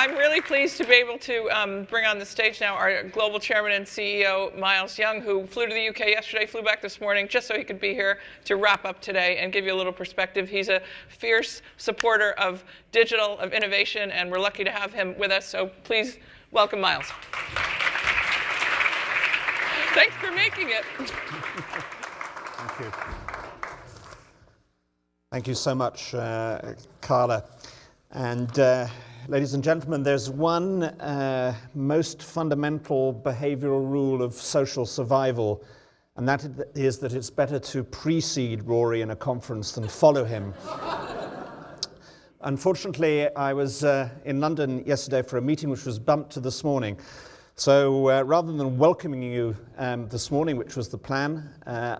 I'm really pleased to be able to bring on the stage now our global chairman and CEO, Miles Young, who flew to the UK yesterday, flew back this morning just so he could be here to wrap up today and give you a little perspective. He's a fierce supporter of digital, of innovation, and we're lucky to have him with us. So please welcome Miles. Thanks for making it. Thank you. Thank you so much, Carla. And ladies and gentlemen, there's one most fundamental behavioral rule of social survival, and that is that it's better to precede Rory in a conference than follow him. Unfortunately, I was in London yesterday for a meeting which was bumped to this morning. So rather than welcoming you this morning, which was the plan,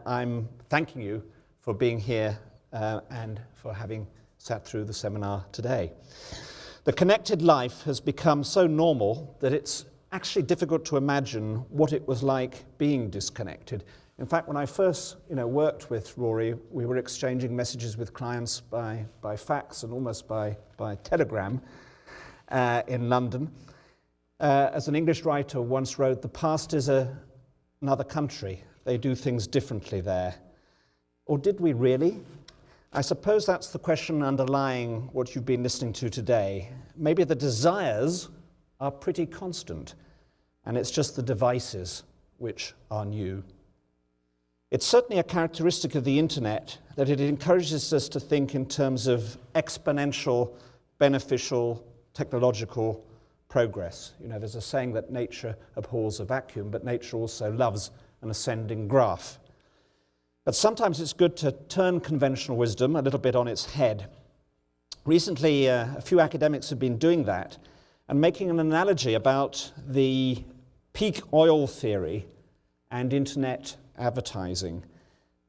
I'm thanking you for being here and for having sat through the seminar today. The connected life has become so normal that it's actually difficult to imagine what it was like being disconnected. In fact, when I first worked with Rory, we were exchanging messages with clients by fax and almost by telegram in London. As an English writer once wrote, the past is another country. They do things differently there. Or did we really? I suppose that's the question underlying what you've been listening to today. Maybe the desires are pretty constant, and it's just the devices which are new. It's certainly a characteristic of the internet that it encourages us to think in terms of exponential, beneficial, technological progress. There's a saying that nature abhors a vacuum, but nature also loves an ascending graph. But sometimes it's good to turn conventional wisdom a little bit on its head. Recently, a few academics have been doing that and making an analogy about the peak oil theory and internet advertising.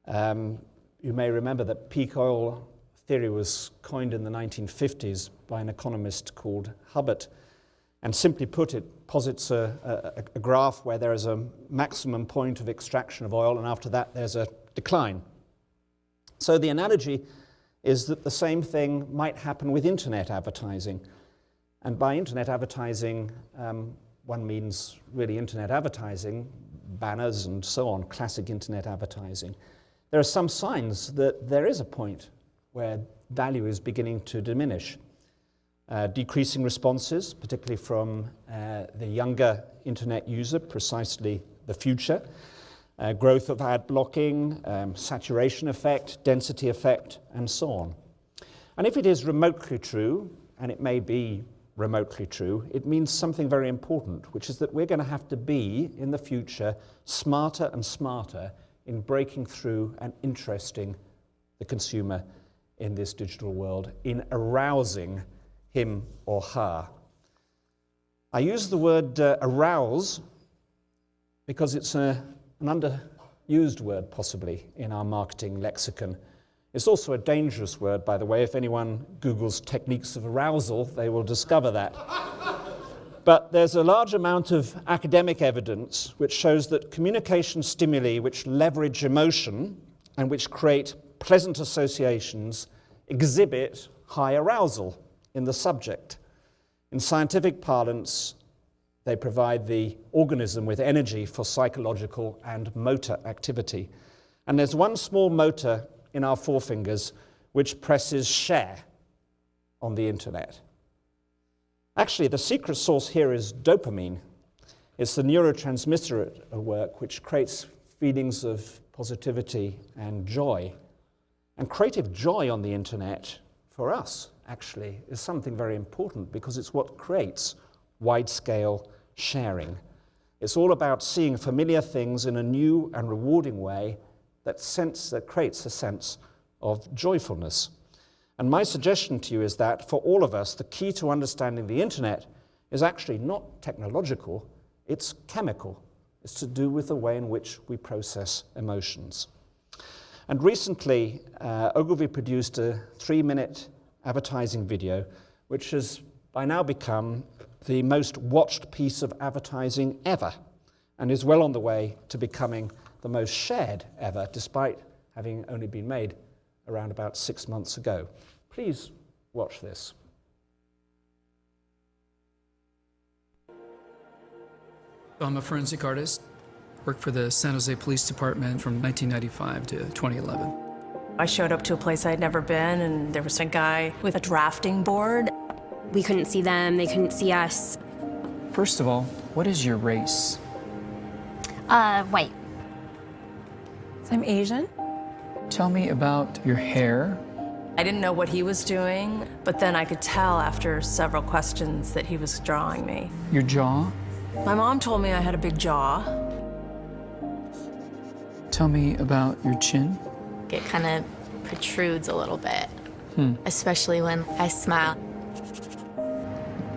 You may remember that peak oil theory was coined in the 1950s by an economist called Hubbard. And simply put, it posits a graph where there is a maximum point of extraction of oil, and after that there's a decline. So the analogy is that the same thing might happen with internet advertising. And by internet advertising, one means really internet advertising, banners and so on, classic internet advertising. There are some signs that there is a point where value is beginning to diminish. Decreasing responses, particularly from the younger internet user, precisely the future. Growth of ad blocking, saturation effect, density effect, and so on. And if it is remotely true, and it may be remotely true, it means something very important, which is that we're going to have to be, in the future, smarter and smarter in breaking through and interesting the consumer in this digital world, in arousing him or her. I use the word arouse because it's an underused word, possibly, in our marketing lexicon. It's also a dangerous word, by the way. If anyone Googles techniques of arousal, they will discover that. But there's a large amount of academic evidence which shows that communication stimuli which leverage emotion and which create pleasant associations exhibit high arousal in the subject. In scientific parlance, they provide the organism with energy for psychological and motor activity. And there's one small motor in our forefingers which presses share on the internet. Actually, the secret sauce here is dopamine. It's the neurotransmitter at work which creates feelings of positivity and joy. And creative joy on the internet, for us, actually, is something very important because it's what creates wide-scale sharing. It's all about seeing familiar things in a new and rewarding way that creates a sense of joyfulness. And my suggestion to you is that, for all of us, the key to understanding the internet is actually not technological, it's chemical. It's to do with the way in which we process emotions. And recently, Ogilvy produced a 3-minute advertising video, which has by now become the most watched piece of advertising ever, and is well on the way to becoming the most shared ever, despite having only been made around about 6 months ago. Please watch this. I'm a forensic artist. Worked for the San Jose Police Department from 1995 to 2011. I showed up to a place I'd never been, and there was a guy with a drafting board. We couldn't see them, they couldn't see us. First of all, what is your race? White. I'm Asian. Tell me about your hair. I didn't know what he was doing, but then I could tell after several questions that he was drawing me. Your jaw. My mom told me I had a big jaw. Tell me about your chin. It kind of protrudes a little bit, especially when I smile.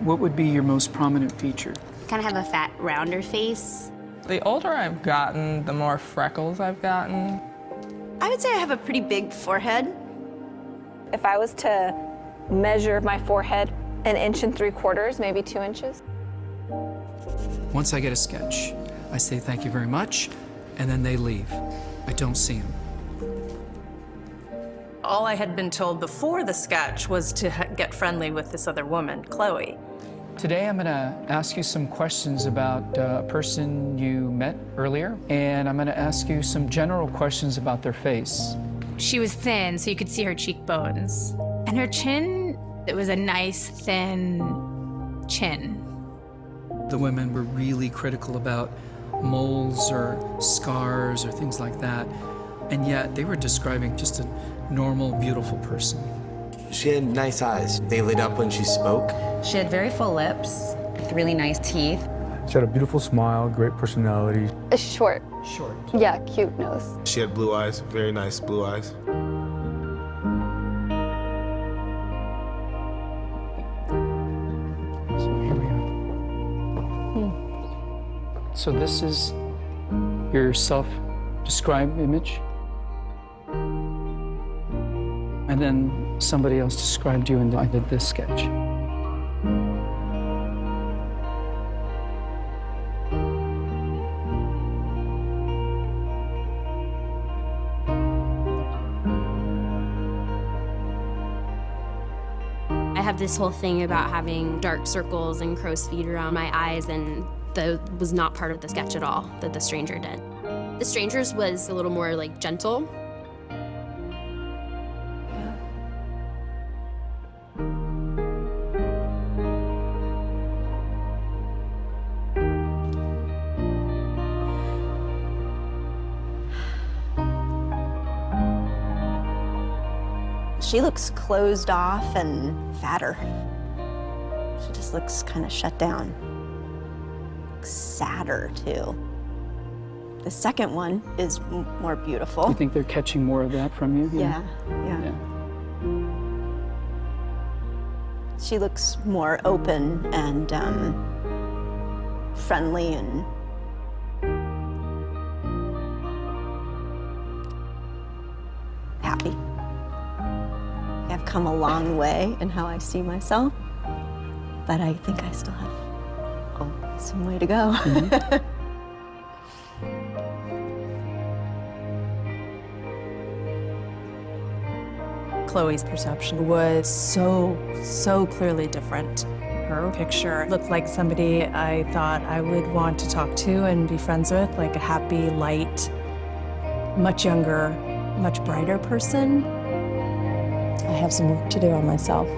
What would be your most prominent feature? Kind of have a fat, rounder face. The older I've gotten, the more freckles I've gotten. I would say I have a pretty big forehead. If I was to measure my forehead 1 3/4 inches, maybe 2 inches. Once I get a sketch, I say thank you very much, and then they leave. I don't see them. All I had been told before the sketch was to get friendly with this other woman, Chloe. Today I'm going to ask you some questions about a person you met earlier, and I'm going to ask you some general questions about their face. She was thin, so you could see her cheekbones. And her chin, it was a nice, thin chin. The women were really critical about moles or scars or things like that, and yet they were describing just a normal, beautiful person. She had nice eyes. They lit up when she spoke. She had very full lips, with really nice teeth. She had a beautiful smile, great personality. Short. Short. Yeah, cute nose. She had blue eyes, very nice blue eyes. So here we are. So this is your self-described image? And then somebody else described you, and I did this sketch. I have this whole thing about having dark circles and crow's feet around my eyes, and that was not part of the sketch at all that the stranger did. The stranger's was a little more like gentle. She looks closed off and fatter. She just looks kind of shut down. Looks sadder, too. The second one is more beautiful. You think they're catching more of that from you? Yeah. She looks more open and friendly and happy. I've come a long way in how I see myself, but I think I still have some way to go. Chloe's perception was so clearly different. Her picture looked like somebody I thought I would want to talk to and be friends with, like a happy, light, much younger, much brighter person. I have some work to do on myself.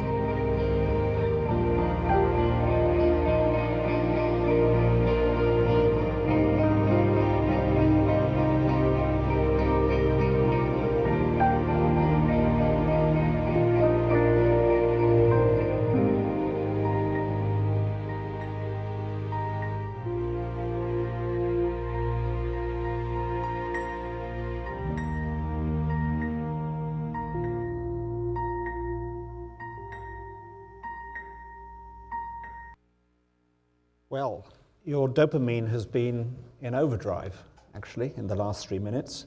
Well, your dopamine has been in overdrive, actually, in the last 3 minutes.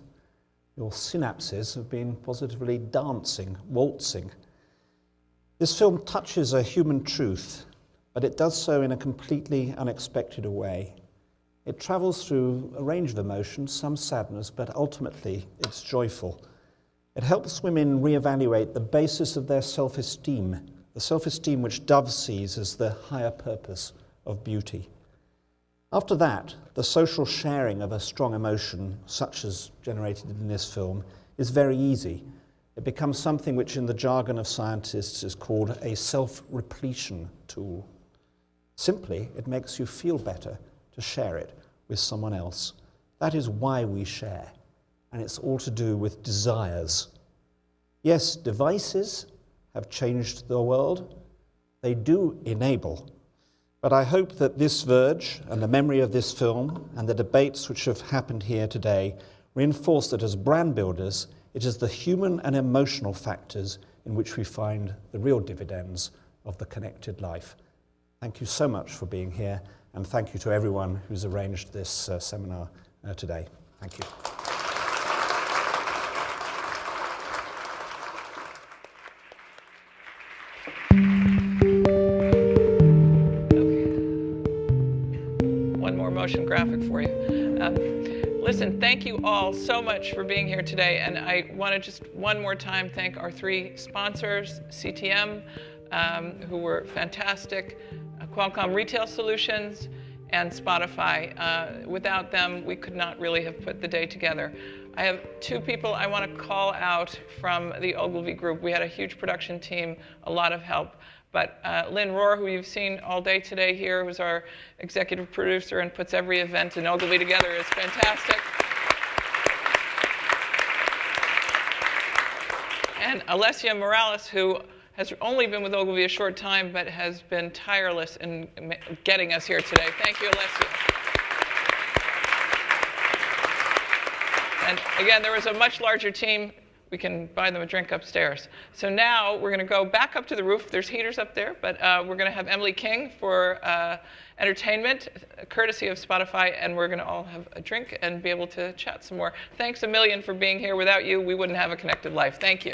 Your synapses have been positively dancing, waltzing. This film touches a human truth, but it does so in a completely unexpected way. It travels through a range of emotions, some sadness, but ultimately it's joyful. It helps women reevaluate the basis of their self-esteem, the self-esteem which Dove sees as the higher purpose of beauty. After that, the social sharing of a strong emotion, such as generated in this film, is very easy. It becomes something which in the jargon of scientists is called a self-repletion tool. Simply, it makes you feel better to share it with someone else. That is why we share, and it's all to do with desires. Yes, devices have changed the world. They do enable. But I hope that this Verge and the memory of this film and the debates which have happened here today reinforce that as brand builders, it is the human and emotional factors in which we find the real dividends of the connected life. Thank you so much for being here, and thank you to everyone who's arranged this seminar today. Thank you. One more motion graphic for you. Listen, thank you all so much for being here today, and I want to just one more time thank our three sponsors, CTM, who were fantastic, Qualcomm Retail Solutions, and Spotify. Without them, we could not really have put the day together. I have two people I want to call out from the Ogilvy Group. We had a huge production team, a lot of help. But Lynn Rohr, who you've seen all day today here, who's our executive producer and puts every event in Ogilvy together, is fantastic. And Alessia Morales, who has only been with Ogilvy a short time, but has been tireless in getting us here today. Thank you, Alessia. And again, there was a much larger team. We can buy them a drink upstairs. So now we're going to go back up to the roof. There's heaters up there, but we're going to have Emily King for entertainment, courtesy of Spotify, and we're going to all have a drink and be able to chat some more. Thanks a million for being here. Without you, we wouldn't have a connected life. Thank you.